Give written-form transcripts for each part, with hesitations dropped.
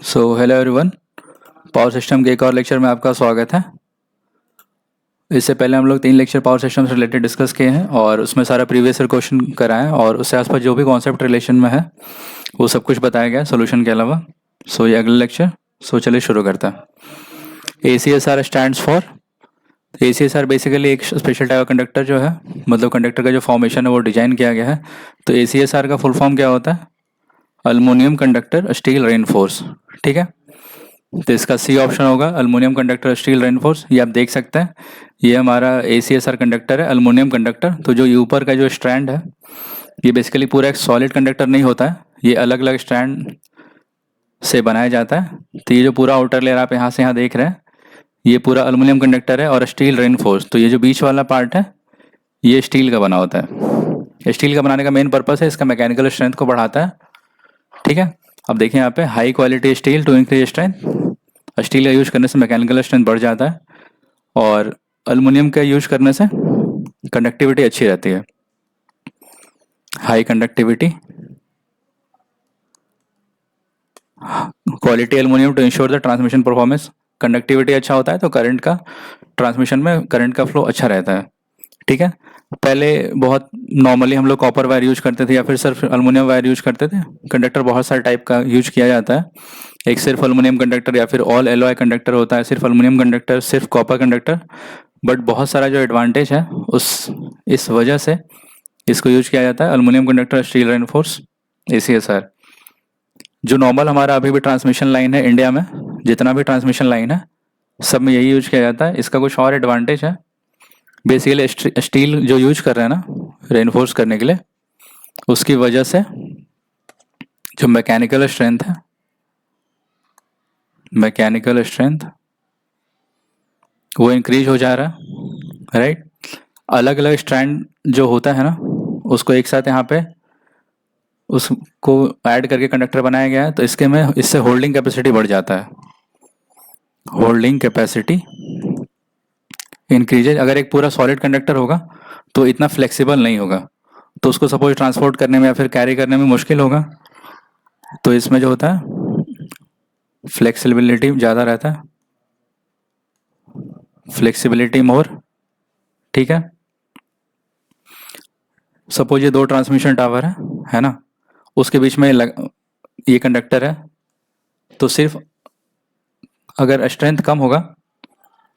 Hello everyone. Power system के एक और लेक्चर में आपका स्वागत है। इससे पहले हम लोग 3 लेक्चर पावर सिस्टम से रिलेटेड डिस्कस किए हैं और उसमें सारा प्रीवियस ईयर क्वेश्चन कराएं और उससे आसपास जो भी कॉन्सेप्ट रिलेशन में है वो सब कुछ बताया गया सोल्यूशन के अलावा। ये अगला लेक्चर। चलिए शुरू करते हैं। ACSR stands for. ACSR basically एक स्पेशल टाइप का कंडक्टर जो है, मतलब कंडक्टर का जो फॉर्मेशन है वो डिजाइन किया गया है। तो ACSR का फुल फॉर्म क्या होता है? Aluminium conductor steel reinforce. ठीक है, तो इसका सी ऑप्शन होगा, अल्मोनियम कंडक्टर स्टील रेनफोर्स। ये आप देख सकते हैं, ये हमारा ACSR कंडक्टर है, अल्मोनियम कंडक्टर। तो जो ऊपर का जो स्ट्रैंड है ये बेसिकली पूरा एक सॉलिड कंडक्टर नहीं होता है, ये अलग अलग स्ट्रैंड से बनाया जाता है। तो ये जो पूरा आउटर लेयर आप यहाँ से यहाँ देख रहे हैं ये पूरा अल्मोनियम कंडक्टर है और स्टील रेनफोर्स। तो ये जो बीच वाला पार्ट है ये स्टील का बना होता है। स्टील का बनाने का मेन पर्पस है इसका मैकेनिकल स्ट्रेंथ को बढ़ाता है। ठीक है, अब देखिए यहाँ पे high quality steel to increase strength. Steel का यूज करने से मैकेनिकल स्ट्रेंथ बढ़ जाता है और अल्युमिनियम का यूज करने से कंडक्टिविटी अच्छी रहती है, high conductivity. Quality aluminium to ensure the transmission performance. Conductivity अच्छा होता है तो करंट का ट्रांसमिशन में करंट का फ्लो अच्छा रहता है। ठीक है, पहले बहुत नॉर्मली हम लोग कॉपर वायर यूज करते थे या फिर सिर्फ अल्युमिनियम वायर यूज करते थे। कंडक्टर बहुत सारे टाइप का यूज किया जाता है, एक सिर्फ अल्युमिनियम कंडक्टर या फिर ऑल एलॉय कंडक्टर होता है, सिर्फ अल्युमिनियम कंडक्टर, सिर्फ कॉपर कंडक्टर। बट बहुत सारा जो एडवांटेज है उस इस वजह से इसको यूज किया जाता है, aluminium conductor steel reinforce ACSR। जो नॉर्मल हमारा अभी भी ट्रांसमिशन लाइन है इंडिया में, जितना भी ट्रांसमिशन लाइन है सब में यही यूज किया जाता है। इसका कुछ और एडवांटेज है, बेसिकली स्टील जो यूज कर रहे हैं ना रेनफोर्स करने के लिए, उसकी वजह से जो मैकेनिकल स्ट्रेंथ वो इंक्रीज हो जा रहा है, राइट। अलग अलग स्ट्रैंड जो होता है ना उसको एक साथ यहाँ पे उसको ऐड करके कंडक्टर बनाया गया है, तो इससे होल्डिंग कैपेसिटी बढ़ जाता है। Holding capacity increases. अगर एक पूरा सॉलिड कंडक्टर होगा तो इतना फ्लेक्सिबल नहीं होगा, तो उसको सपोज ट्रांसपोर्ट करने में या फिर कैरी करने में मुश्किल होगा। तो इसमें जो होता है फ्लेक्सिबिलिटी ज़्यादा रहता है, फ्लेक्सिबिलिटी मोर। ठीक है, सपोज ये 2 ट्रांसमिशन टावर है ना, उसके बीच में ये कंडक्टर है, तो सिर्फ अगर स्ट्रेंथ कम होगा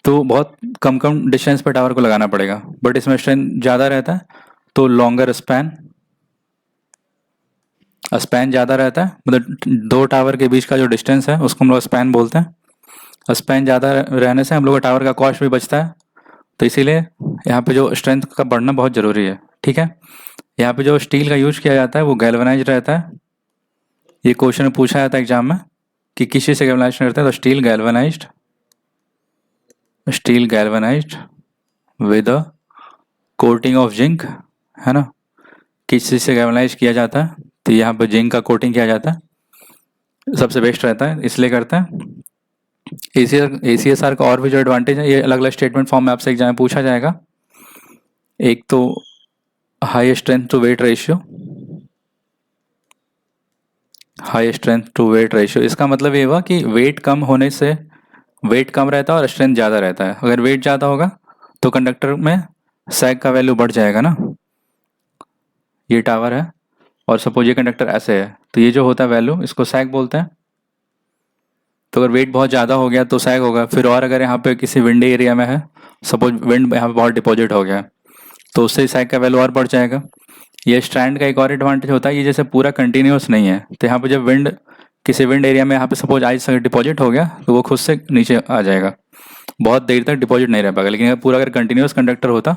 तो बहुत कम कम डिस्टेंस पे टावर को लगाना पड़ेगा, बट इसमें स्ट्रेंथ ज़्यादा रहता है तो लॉन्गर स्पैन ज़्यादा रहता है। मतलब 2 टावर के बीच का जो डिस्टेंस है उसको हम लोग स्पैन बोलते हैं। स्पैन ज़्यादा रहने से हम लोग का टावर का कॉस्ट भी बचता है, तो इसीलिए यहाँ पे जो स्ट्रेंथ का बढ़ना बहुत ज़रूरी है। ठीक है, यहाँ पे जो स्टील का यूज किया जाता है वो गैल्वेनाइज्ड रहता है। ये क्वेश्चन में पूछा जाता है एग्जाम में कि किस चीज़ से गैल्वेनाइज्ड रहता है, तो steel galvanised with a coating of zinc, है ना। किस चीज़ से गैल्वेनाइज किया जाता है, तो यहाँ पे जिंक का कोटिंग किया जाता है, सबसे बेस्ट रहता है इसलिए करते हैं। ACSR का और भी जो एडवांटेज है ये अलग अलग स्टेटमेंट फॉर्म में आपसे एग्जाम में पूछा जाएगा। एक तो high strength to weight ratio. इसका मतलब ये हुआ कि वेट कम होने से वेट कम रहता है और स्ट्रेंथ ज़्यादा रहता है। अगर वेट ज़्यादा होगा तो कंडक्टर में सैग का वैल्यू बढ़ जाएगा ना। ये टावर है और सपोज ये कंडक्टर ऐसे है, तो ये जो होता है वैल्यू इसको सैग बोलते हैं। तो अगर वेट बहुत ज़्यादा हो गया तो सैग होगा। फिर और अगर यहाँ पे किसी विंडी एरिया में है, सपोज विंड यहाँ पे बहुत डिपॉजिट हो गया, तो उससे सैग का वैल्यू और बढ़ जाएगा। ये स्ट्रैंड का एक और एडवांटेज होता है, ये जैसे पूरा कंटिन्यूस नहीं है, तो यहाँ पे जब किसी विंड एरिया में यहाँ पे सपोज आइस डिपॉजिट हो गया तो वो खुद से नीचे आ जाएगा, बहुत देर तक डिपॉजिट नहीं रह पाएगा। लेकिन अगर कंटिन्यूस कंडक्टर होता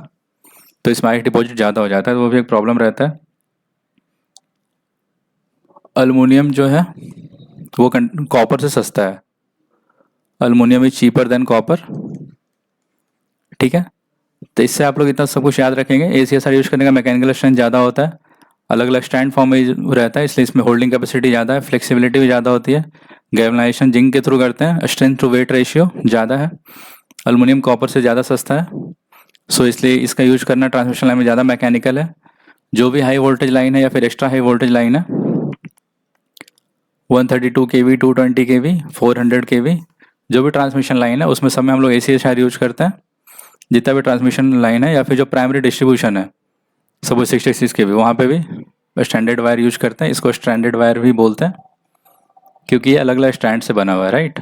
तो इसमें आइस डिपॉजिट ज़्यादा हो जाता है, तो वो भी एक प्रॉब्लम रहता है। अल्युमिनियम जो है वो कॉपर से सस्ता है, aluminium is cheaper than copper. ठीक है, तो इससे आप लोग इतना सब कुछ याद रखेंगे। ACSR यूज करने का मैकेनिकल स्ट्रेंथ ज़्यादा होता है, अलग अलग स्टैंड फॉर्म में रहता है, इसलिए इसमें होल्डिंग कैपेसिटी ज़्यादा है, फ्लेक्सिबिलिटी भी ज़्यादा होती है। गैल्वेनाइजेशन जिंक के थ्रू करते हैं, स्ट्रेंथ टू वेट रेशियो ज़्यादा है, अल्युमिनियम कॉपर से ज़्यादा सस्ता है। इसलिए इसका यूज करना ट्रांसमिशन लाइन में ज़्यादा मैकेनिकल है। जो भी हाई वोल्टेज लाइन है या फिर एक्स्ट्रा हाई वोल्टेज लाइन है 132 kV, 220 kV, 400 kV, जो भी ट्रांसमिशन लाइन है उसमें सब में हम लोग ACS शायद यूज करते हैं। जितना भी ट्रांसमिशन लाइन है या फिर जो प्राइमरी डिस्ट्रीब्यूशन है सपोज 66 kV, वहाँ पे भी स्टैंडर्ड वायर यूज करते हैं। इसको स्टैंडर्ड वायर भी बोलते हैं क्योंकि ये अलग अलग स्टैंड से बना हुआ है, राइट।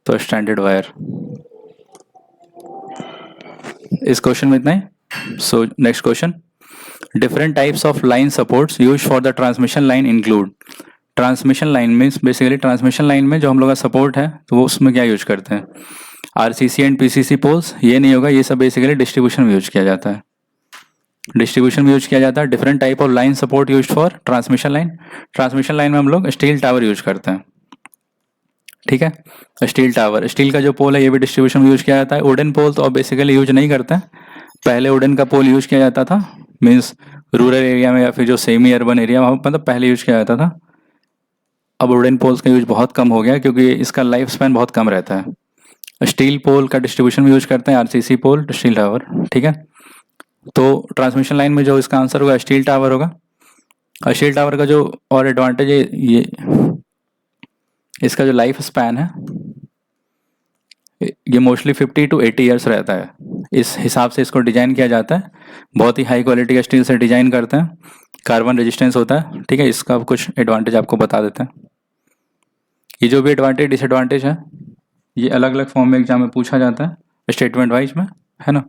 तो स्टैंडर्ड वायर। इस क्वेश्चन में इतना ही। So next question, different types of line supports use for the transmission line include. Transmission line में बेसिकली ट्रांसमिशन लाइन में जो हम लोग का सपोर्ट है तो वो उसमें क्या यूज करते हैं, RCC एंड PCC पोल्स। ये नहीं होगा, ये सब बेसिकली डिस्ट्रीब्यूशन में यूज किया जाता है। डिस्ट्रीब्यूशन में यूज किया जाता है। Different type of line support use for transmission line. Transmission line में हम लोग स्टील टावर यूज करते हैं, ठीक है। स्टील टावर, स्टील का जो पोल है ये भी डिस्ट्रीब्यूशन में यूज किया जाता है। वुडन पोल तो अब बेसिकली यूज नहीं करते हैं। पहले वुडन का पोल यूज किया जाता था, मीन्स रूरल एरिया में या फिर जो सेमी अर्बन एरिया वहाँ मतलब पहले यूज किया जाता था। अब वुडन पोल्स का यूज बहुत कम हो गया क्योंकि इसका लाइफ स्पैन बहुत कम रहता है। स्टील पोल का डिस्ट्रीब्यूशन में यूज करते हैं, RCC पोल, स्टील टावर, ठीक है। तो ट्रांसमिशन लाइन में जो इसका आंसर होगा स्टील टावर होगा। और स्टील टावर का जो और एडवांटेज है ये, इसका जो लाइफ स्पैन है ये मोस्टली 50 to 80 ईयर्स रहता है। इस हिसाब से इसको डिज़ाइन किया जाता है। बहुत ही हाई क्वालिटी का स्टील से डिज़ाइन करते हैं। कार्बन रेजिस्टेंस होता है, ठीक है। इसका कुछ एडवांटेज आपको बता देते हैं। ये जो भी एडवांटेज डिसएडवांटेज है ये अलग अलग फॉर्म में एग्जाम में पूछा जाता है स्टेटमेंट वाइज में, है ना।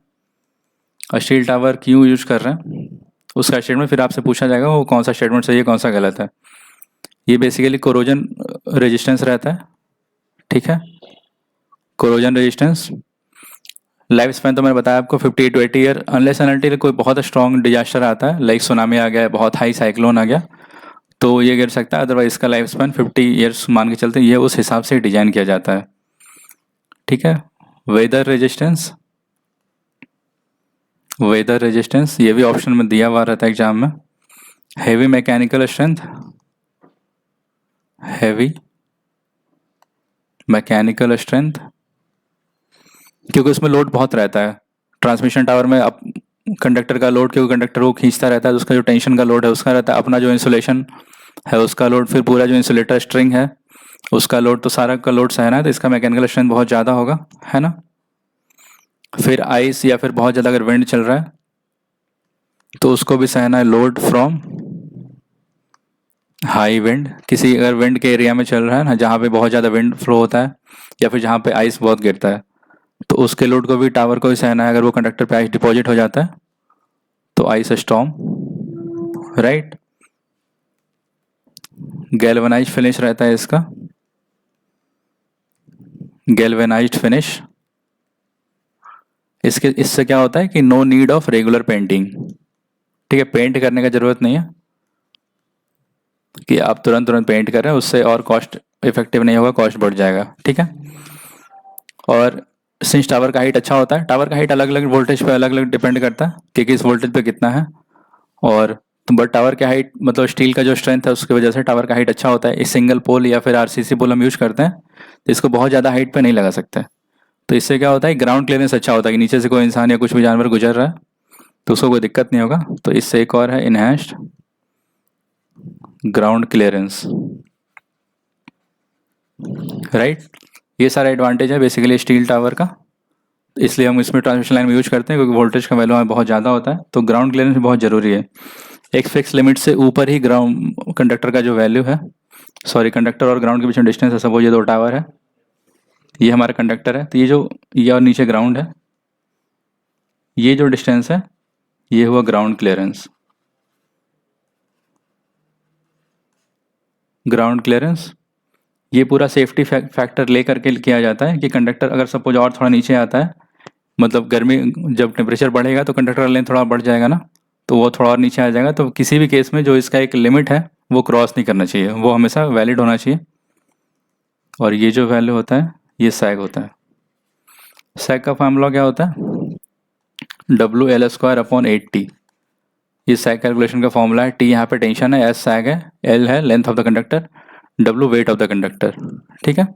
और स्टील टावर क्यों यूज कर रहे हैं उसका स्टेटमेंट फिर आपसे पूछा जाएगा, वो कौन सा स्टेटमेंट सही है कौन सा गलत है। ये बेसिकली कोरोजन रेजिस्टेंस रहता है, ठीक है। कोरोजन रेजिस्टेंस, लाइफ स्पैन तो मैंने बताया आपको 50 to 80 year, unless and until कोई बहुत स्ट्रॉन्ग डिजास्टर आता है, लाइक सुनामी आ गया, बहुत हाई साइक्लोन आ गया तो ये गिर सकता है। अदरवाइज इसका लाइफ स्पैन 50 ईयर्स मान के चलते हैं। ये उस हिसाब से डिजाइन किया जाता है, ठीक है। वेदर रेजिस्टेंस, वेदर रेजिस्टेंस ये भी ऑप्शन में दिया हुआ रहता है एग्जाम में। Heavy mechanical strength, heavy mechanical strength, क्योंकि उसमें लोड बहुत रहता है। ट्रांसमिशन टावर में अब कंडक्टर का लोड, क्योंकि कंडक्टर को खींचता रहता है तो उसका जो टेंशन का लोड है उसका रहता है। अपना जो इंसुलेशन है उसका लोड, फिर पूरा जो इंसुलेटर स्ट्रिंग है उसका लोड, तो सारा का लोड सहना है तो इसका मैकेनिकल स्ट्रेंथ बहुत ज़्यादा होगा, है ना। फिर आइस या फिर बहुत ज़्यादा अगर विंड चल रहा है तो उसको भी सहना है लोड फ्रॉम हाई विंड। किसी अगर विंड के एरिया में चल रहा है ना जहाँ पे बहुत ज़्यादा विंड फ्लो होता है या फिर जहाँ पे आइस बहुत गिरता है तो उसके लोड को भी टावर को ही सहना है। अगर वो कंडक्टर पे आइस डिपॉजिट हो जाता है तो ice storm, right. Galvanised finish रहता है इसका, गैल्वेनाइज्ड फिनिश। इससे क्या होता है कि no need of regular painting, ठीक है। पेंट करने का जरूरत नहीं है कि आप तुरंत पेंट कर रहे हैं, उससे और कॉस्ट इफेक्टिव नहीं होगा, कॉस्ट बढ़ जाएगा, ठीक है। और सिंस टावर का हाइट अच्छा होता है, टावर का हाइट अलग अलग वोल्टेज पे अलग अलग डिपेंड करता है कि किस वोल्टेज पे कितना है। और बट टावर की हाइट मतलब स्टील का जो स्ट्रेंथ है उसकी वजह से टावर का हाइट अच्छा होता है। इस सिंगल पोल या फिर RCC पोल हम यूज करते हैं तो इसको बहुत ज़्यादा हाइट पे नहीं लगा सकते। तो इससे क्या होता है ग्राउंड क्लियरेंस अच्छा होता है कि नीचे से कोई इंसान या कुछ भी जानवर गुजर रहा है तो उसको कोई दिक्कत नहीं होगा। तो इससे एक और है इनहैंस्ड ग्राउंड क्लियरेंस, राइट। ये सारा एडवांटेज है बेसिकली स्टील टावर का, इसलिए हम इसमें ट्रांसमिशन लाइन में यूज करते हैं क्योंकि वोल्टेज का वैल्यू बहुत ज़्यादा होता है तो ग्राउंड क्लियरेंस बहुत ज़रूरी है। एक फिक्स लिमिट से ऊपर ही ग्राउंड कंडक्टर का जो वैल्यू है, सॉरी कंडक्टर और ग्राउंड के बीच में डिस्टेंस है, सपोज ये दो टावर है, ये हमारा कंडक्टर है तो ये और नीचे ग्राउंड है, ये जो डिस्टेंस है ये हुआ ग्राउंड क्लियरेंस। ग्राउंड क्लियरेंस ये पूरा सेफ्टी फैक्टर ले करके किया जाता है कि कंडक्टर अगर सपोज और थोड़ा नीचे आता है, मतलब गर्मी जब टेम्परेचर बढ़ेगा तो कंडक्टर का लेंथ थोड़ा बढ़ जाएगा ना, तो वो थोड़ा और नीचे आ जाएगा। तो किसी भी केस में जो इसका एक लिमिट है वो क्रॉस नहीं करना चाहिए, वो हमेशा वैलिड होना चाहिए। और ये जो वैल्यू होता है ये सैग होता है। सैग का फॉर्मूला क्या होता है WL²/8T। ये सैग कैलकुलेशन का फॉर्मूला है। T यहाँ पे टेंशन है, S सैग है, L है length of the conductor, W weight of the conductor, ठीक है।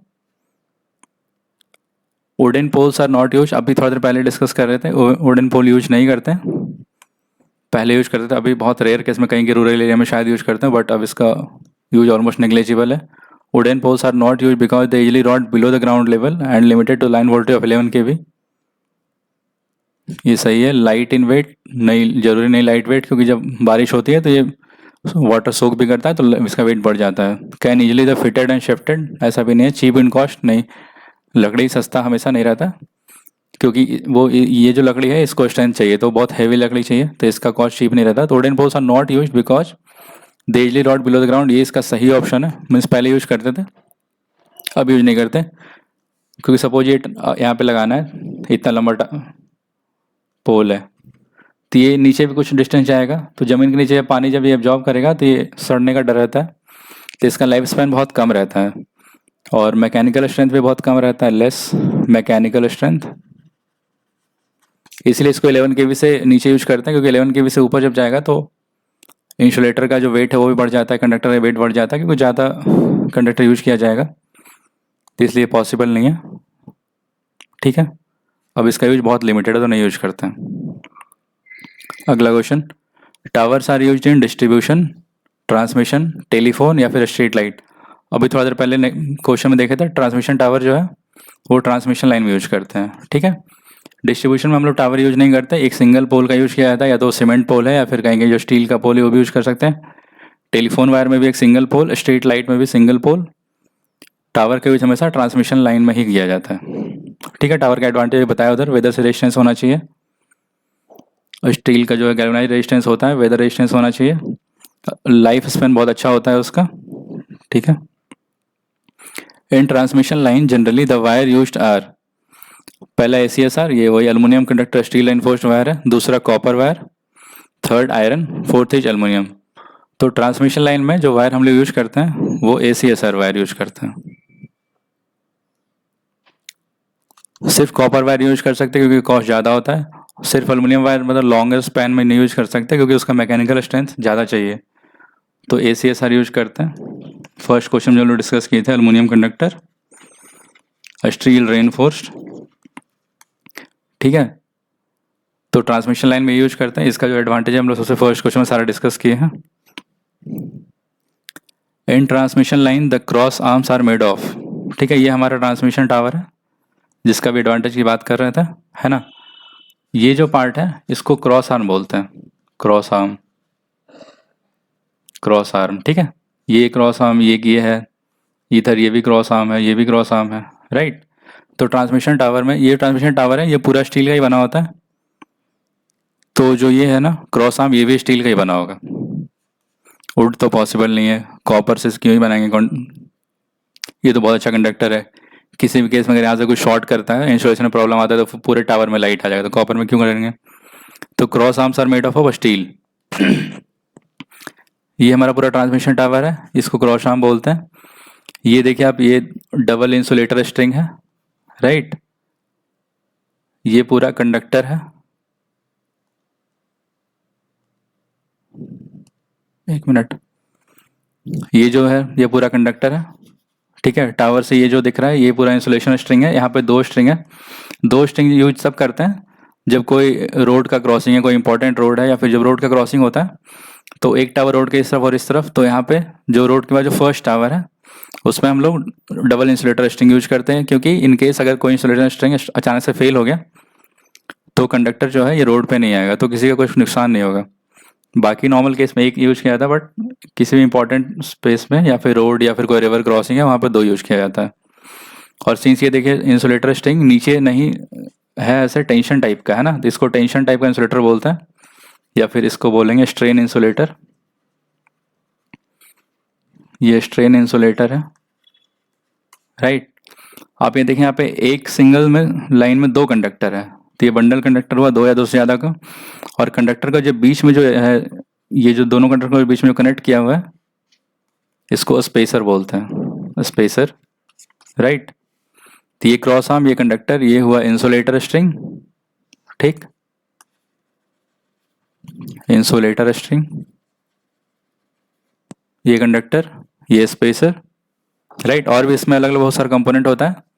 Wooden poles are not use, अभी थोड़ा देर पहले डिस्कस कर रहे थे, वुडन पोल यूज नहीं करते, पहले यूज करते थे, अभी बहुत रेयर केस में कहीं के रूरल एरिया में शायद यूज करते हैं, बट अब इसका यूज ऑलमोस्ट नेग्लेजिबल है। Wooden poles are not use because they easily rot below the ground level and limited to line voltage of 11 kV। ये सही है। लाइट इन वेट, नहीं जरूरी नहीं लाइट वेट, क्योंकि जब बारिश होती है तो ये वाटर सोक भी करता है तो इसका वेट बढ़ जाता है। Can easily the fitted and shifted, ऐसा भी नहीं है। चीप इन कॉस्ट, नहीं, लकड़ी सस्ता हमेशा नहीं रहता, क्योंकि वो ये जो लकड़ी है इसको स्ट्रेंथ चाहिए, तो बहुत हैवी लकड़ी चाहिए, तो इसका कॉस्ट चीप नहीं रहता। तो wooden poles are not use because they easily rot below the ground, ये इसका सही ऑप्शन है। मीन्स पहले यूज करते थे, अब यूज नहीं करते, क्योंकि सपोज ये यहाँ पे लगाना है, इतना लंबा पोल है, तो ये नीचे भी कुछ डिस्टेंस जाएगा, तो ज़मीन के नीचे पानी जब ये एब्जॉर्ब करेगा तो ये सड़ने का डर रहता है, तो इसका लाइफ स्पैन बहुत कम रहता है। और मैकेनिकल स्ट्रेंथ भी बहुत कम रहता है, लेस मैकेनिकल स्ट्रेंथ, इसलिए इसको 11 kV से नीचे यूज करते हैं, क्योंकि 11 kV से ऊपर जब जाएगा तो इंसुलेटर का जो वेट है वो भी बढ़ जाता है, कंडक्टर का वेट बढ़ जाता है, क्योंकि ज़्यादा कंडक्टर यूज किया जाएगा, तो इसलिए पॉसिबल नहीं है। ठीक है, अब इसका यूज बहुत लिमिटेड है तो नहीं यूज करते हैं। अगला question, towers are used in distribution, transmission, telephone या फिर स्ट्रीट लाइट। अभी थोड़ा देर पहले क्वेश्चन में देखे थे, ट्रांसमिशन टावर जो है वो ट्रांसमिशन लाइन में यूज करते हैं। ठीक है, डिस्ट्रीब्यूशन में हम लोग टावर यूज नहीं करते, एक सिंगल पोल का यूज किया जाता है, या तो सीमेंट पोल है या फिर कहेंगे जो स्टील का पोल है वो भी यूज कर सकते हैं। टेलीफोन वायर में भी एक सिंगल पोल, स्ट्रीट लाइट में भी सिंगल पोल, टावर का यूज हमेशा ट्रांसमिशन लाइन में ही किया जाता है। ठीक है, टावर का एडवांटेज बताया उधर, वेदर से रेजिस्टेंस होना चाहिए, और स्टील का जो है गैल्वेनाइज रेजिस्टेंस होता है, वेदर रेजिस्टेंस होना चाहिए, लाइफ स्पैन बहुत अच्छा होता है उसका। ठीक है, in transmission line generally the wire used are, पहला ACSR, ये वही aluminium conductor steel enforced wire है, दूसरा copper wire, third iron, fourth is aluminium. तो ट्रांसमिशन लाइन में जो वायर हम लोग यूज करते हैं वो ACSR वायर यूज करते हैं। सिर्फ कॉपर वायर यूज कर सकते हैं क्योंकि कॉस्ट ज़्यादा होता है, सिर्फ एल्युमिनियम वायर मतलब लॉन्गर स्पैन में नहीं यूज कर सकते क्योंकि उसका मैकेनिकल स्ट्रेंथ ज़्यादा चाहिए, तो ACSR यूज करते हैं। फर्स्ट क्वेश्चन जो हम लोग डिस्कस किए थे, एल्युमिनियम कंडक्टर, स्टील रेनफोर्स्ड। ठीक है, तो ट्रांसमिशन लाइन में यूज करते हैं, इसका जो एडवांटेज है हम लोग सबसे फर्स्ट क्वेश्चन में सारा डिस्कस किए हैं। In transmission line the cross arms are made of, ठीक है, ये हमारा ट्रांसमिशन टावर है जिसका भी एडवांटेज की बात कर रहे थे, है ना। ये जो पार्ट है इसको क्रॉस आर्म बोलते हैं, क्रॉस आर्म, क्रॉस आर्म। ठीक है, ये क्रॉस आर्म, ये है इधर, ये भी क्रॉस आर्म है, ये भी क्रॉस आर्म है, राइट। तो ट्रांसमिशन टावर में, ये ट्रांसमिशन टावर है, ये पूरा स्टील का ही बना होता है, तो जो ये है ना क्रॉस आर्म, ये भी स्टील का ही बना होगा, वुड तो पॉसिबल नहीं है, कॉपर से क्यों ही बनाएंगे। ये तो बहुत अच्छा कंडक्टर है, किसी भी केस में अगर यहाँ से कुछ शॉर्ट करता है, इंसुलेशन में प्रॉब्लम आता है तो पूरे टावर में लाइट आ जाएगा, तो कॉपर में क्यों करेंगे। तो cross arms are made of steel. ये हमारा पूरा ट्रांसमिशन टावर है, इसको क्रॉस आर्म बोलते हैं। ये देखिए आप, ये डबल इंसुलेटर स्ट्रिंग है, राइट, ये पूरा कंडक्टर है, एक मिनट, ये जो है ये पूरा कंडक्टर है। ठीक है, टावर से ये जो दिख रहा है ये पूरा इंसुलेशन स्ट्रिंग है, यहाँ पे दो स्ट्रिंग है, दो स्ट्रिंग यूज सब करते हैं जब कोई रोड का क्रॉसिंग है, कोई इंपॉर्टेंट रोड है, या फिर जब रोड का क्रॉसिंग होता है तो एक टावर रोड के इस तरफ और इस तरफ, तो यहाँ पे जो रोड के बाद जो फर्स्ट टावर है उसमें हम लोग डबल इंसुलेटर स्ट्रिंग यूज करते हैं, क्योंकि इन केस अगर कोई इंसुलेटर स्ट्रिंग अचानक से फेल हो गया तो कंडक्टर जो है ये रोड पे नहीं आएगा, तो किसी का कुछ नुकसान नहीं होगा। बाकी नॉर्मल केस में एक यूज किया जाता है, बट किसी भी इंपॉर्टेंट स्पेस में या फिर रोड या फिर कोई रिवर क्रॉसिंग है वहाँ पर दो यूज किया जाता है। और सिंस ये देखिए इंसुलेटर स्ट्रिंग नीचे नहीं है, ऐसे टेंशन टाइप का है ना, तो इसको टेंशन टाइप का इंसुलेटर बोलते हैं, या फिर इसको बोलेंगे स्ट्रेन इंसुलेटर। ये स्ट्रेन इंसुलेटर है, राइट। आप ये देखें, यहाँ पे एक सिंगल में लाइन में दो कंडक्टर है, तो ये बंडल कंडक्टर हुआ, दो या दो से ज़्यादा का, और कंडक्टर का जो बीच में जो है, ये जो दोनों कंडक्टर के बीच में कनेक्ट किया हुआ है इसको स्पेसर बोलते हैं, स्पेसर, राइट। तो ये क्रॉस आर्म, ये कंडक्टर, ये हुआ इंसुलेटर स्ट्रिंग, ठीक, इंसुलेटर स्ट्रिंग, ये कंडक्टर, ये स्पेसर, राइट। और भी इसमें अलग अलग बहुत सारा कंपोनेंट होता है,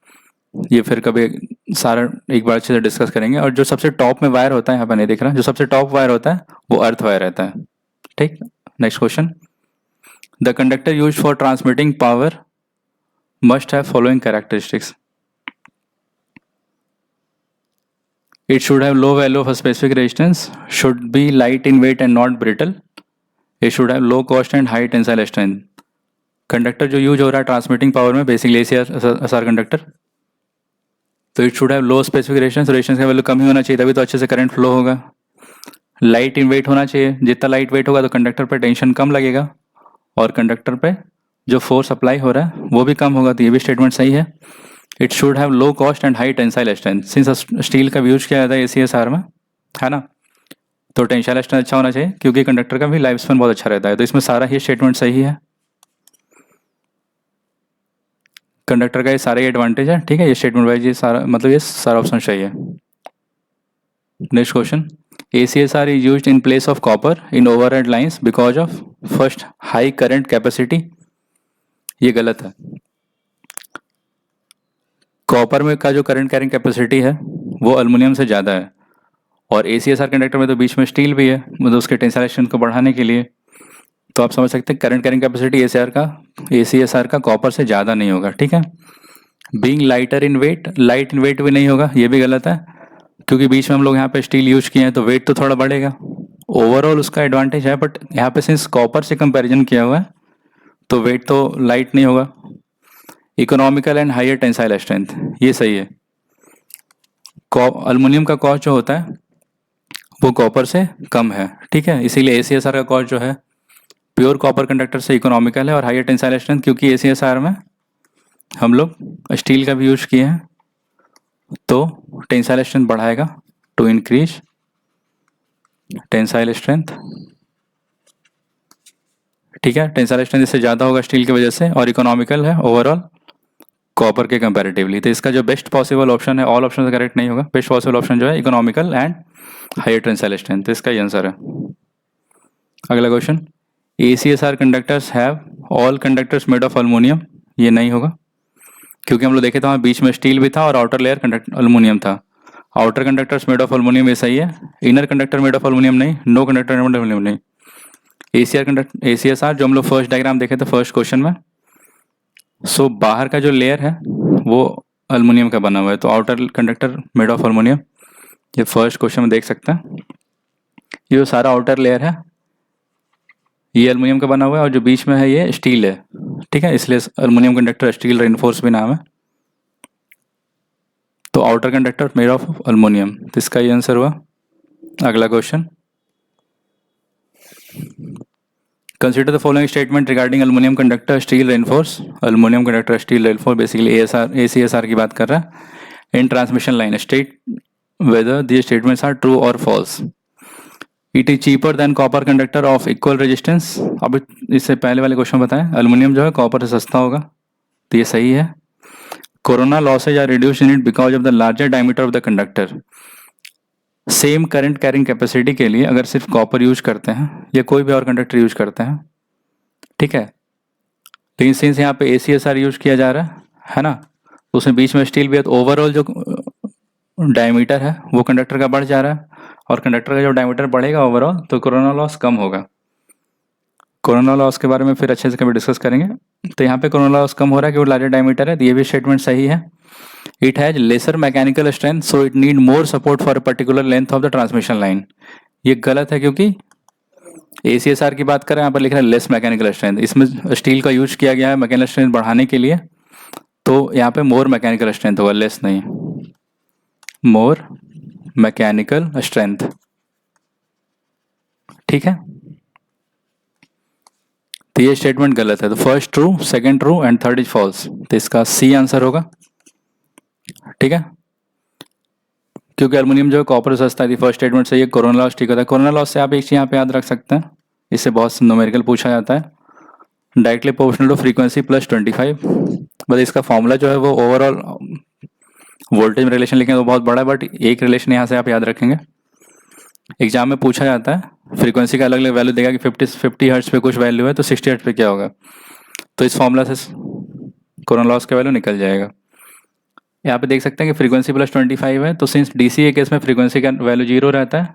ये फिर कभी सारा एक बार अच्छे से डिस्कस करेंगे। और जो सबसे टॉप में वायर होता है, यहाँ पर नहीं दिख रहा, जो सबसे टॉप वायर होता है वो अर्थ वायर रहता है, ठीक। Next question, the conductor use for transmitting power must have following characteristics. It should have low value of a specific resistance, should be light in weight and not brittle, it should have low cost and high tensile strength. Conductor जो use हो रहा है transmitting power में basically ACR conductor, तो it should have low specific resistance, resistance का value कम ही होना चाहिए तभी तो अच्छे से करंट फ्लो होगा. लाइट इन वेट होना चाहिए, जितना लाइट वेट होगा तो कंडक्टर पे टेंशन कम लगेगा और कंडक्टर पे जो फोर्स अप्लाई हो रहा है वो भी कम होगा, तो ये भी स्टेटमेंट सही है. It should have low cost and high tensile strength, since steel का यूज किया जाता है एसीएसआर में, है ना, तो टेंसाइल स्ट्रेंथ अच्छा होना चाहिए क्योंकि कंडक्टर का भी लाइफ स्पैन बहुत अच्छा रहता है. तो इसमें सारा ही स्टेटमेंट सही है, कंडक्टर का ये सारे एडवांटेज है. ठीक है, ये स्टेटमेंट वाइज ये सारा मतलब ये सारा ऑप्शन सही है. Next question, ACSR is used in place of copper in overhead lines because of first high current capacity. ये गलत है. कॉपर में का जो करंट कैरिंग कैपेसिटी है वो एल्युमिनियम से ज़्यादा है और ACSR कंडक्टर में तो बीच में स्टील भी है, मतलब उसके टेंसाइल स्ट्रेंथ को बढ़ाने के लिए. तो आप समझ सकते हैं करंट कैरिंग कैपेसिटी ACSR का कॉपर से ज़्यादा नहीं होगा. ठीक है, being lighter in weight, light in weight भी नहीं होगा, ये भी गलत है क्योंकि बीच में हम लोग यहाँ पे स्टील यूज किए हैं तो वेट तो थोड़ा बढ़ेगा. ओवरऑल उसका एडवांटेज है, बट यहाँ पे सिंस कॉपर से कंपैरिजन किया हुआ है तो वेट तो लाइट नहीं होगा. Economical and higher tensile strength, ये सही है. एल्युमिनियम का कॉस्ट जो होता है वो कॉपर से कम है. ठीक है, इसीलिए ACSR का कॉस्ट जो है प्योर कॉपर कंडक्टर से इकोनॉमिकल है और हायर टेंसाइल स्ट्रेंथ, क्योंकि ACSR में हम लोग स्टील का भी यूज किए हैं तो टेंसाइल स्ट्रेंथ बढ़ाएगा टू इंक्रीज टेंसाइल स्ट्रेंथ. ठीक है, टेंसाइल स्ट्रेंथ इससे ज़्यादा होगा स्टील की वजह से और इकोनॉमिकल है ओवरऑल कॉपर के कंपैरेटिवली. तो इसका जो बेस्ट पॉसिबल ऑप्शन है, ऑल ऑप्शन करेक्ट नहीं होगा, बेस्ट पॉसिबल ऑप्शन जो है economical and higher tensile strength, तो इसका ही आंसर है. अगला question, ACSR conductors have all conductors made of aluminium, ये नहीं होगा क्योंकि हम लोग देखे तो वहाँ बीच में स्टील भी था और आउटर लेयर एल्युमिनियम था. Outer conductors made of aluminium ये सही है, inner conductor made of aluminium नहीं, no conductor made of aluminium नहीं. ACSR जो हम लोग फर्स्ट डायग्राम देखे थे फर्स्ट क्वेश्चन में, सो बाहर का जो लेयर है वो एल्युमिनियम का बना हुआ है, तो outer conductor made of aluminium, ये फर्स्ट क्वेश्चन में देख सकते हैं. ये जो सारा आउटर लेयर है ये एल्युमिनियम का बना हुआ है और जो बीच में है ये स्टील है. ठीक है, इसलिए एल्युमिनियम कंडक्टर स्टील रेनफोर्स भी नाम है. तो outer conductor made of aluminium, तो इसका ये आंसर हुआ. अगला question, consider the following statement regarding aluminium conductor steel reinforce. Aluminium conductor steel reinforce basically ACSR की बात कर रहा है. In transmission line state whether this statements are true और false. It is cheaper than copper conductor of equal resistance. अब इससे पहले वाले क्वेश्चन बताएं, एल्युमिनियम जो है कॉपर से सस्ता होगा, तो ये सही है. Corona losses are reduce in it because of the larger diameter of the conductor. Same current carrying capacity के लिए अगर सिर्फ कॉपर यूज करते हैं या कोई भी और कंडक्टर यूज करते हैं, ठीक है, लेकिन सिंस यहाँ पे ACSR यूज किया जा रहा है ना, तो उसमें बीच में स्टील भी है, तो ओवरऑल जो डायमीटर है वो कंडक्टर का बढ़ जा रहा है और कंडक्टर का जो डायमीटर बढ़ेगा ओवरऑल तो कोरोना लॉस कम होगा. कोरोना लॉस के बारे में फिर अच्छे से कभी डिस्कस करेंगे. तो यहाँ पे कोरोना लॉस कम हो रहा है क्योंकि लार्जर डायमीटर है, तो ये भी स्टेटमेंट सही है. It has lesser mechanical strength so it need more support for a particular length of the transmission line. ये गलत है क्योंकि ACSR की बात करें यहाँ पर लिख रहा है लेस मैकेनिकल स्ट्रेंथ, इसमें स्टील का यूज किया गया है मैकेनिकल स्ट्रेंथ बढ़ाने के लिए, तो यहाँ पे मोर मैकेनिकल स्ट्रेंथ होगा, लेस नहीं, मोर मैकेनिकल स्ट्रेंथ. ठीक है, तो ये स्टेटमेंट गलत है. तो first true, second true and third is false, तो इसका सी आंसर होगा. ठीक है, क्योंकि एल्युमिनियम जो है कॉपर से सस्ता है, फर्स्ट स्टेटमेंट से ये कोरोना लॉस ठीक होता है. कोरोना लॉस से आप एक चीज यहाँ पे याद रख सकते हैं, इससे बहुत न्यूमेरिकल पूछा जाता है, directly proportional to frequency plus 25. But इसका फॉर्मूला जो है वो ओवरऑल वोल्टेज में रिलेशन लिखेंगे तो बहुत बड़ा है, बट एक रिलेशन यहाँ से आप याद रखेंगे. एग्जाम में पूछा जाता है फ्रीक्वेंसी का अलग अलग वैल्यू देगा कि 50 हर्ट्ज पे कुछ वैल्यू है तो 60 हर्ट्ज पे क्या होगा, तो इस फॉर्मूला से कोरोना लॉस का वैल्यू निकल जाएगा. यहाँ पे देख सकते हैं कि फ्रीक्वेंसी प्लस 25 है, तो सिंस DCA केस में फ्रीक्वेंसी का वैल्यू 0 रहता है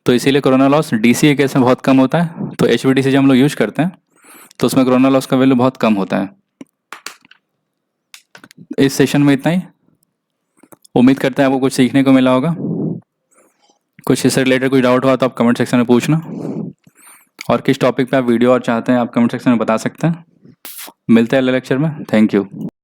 तो इसीलिए कोरोना लॉस DCA केस में बहुत कम होता है. तो HVDC जो हम लोग यूज करते हैं तो उसमें कोरोना लॉस का वैल्यू बहुत कम होता है. इस सेशन में इतना ही। उम्मीद करते हैं आपको कुछ सीखने को मिला होगा। कुछ इससे रिलेटेड कोई डाउट हुआ तो आप कमेंट सेक्शन में पूछना, और किस टॉपिक पे आप वीडियो और चाहते हैं आप कमेंट सेक्शन में बता सकते हैं। मिलते हैं अगले लेक्चर में। Thank you.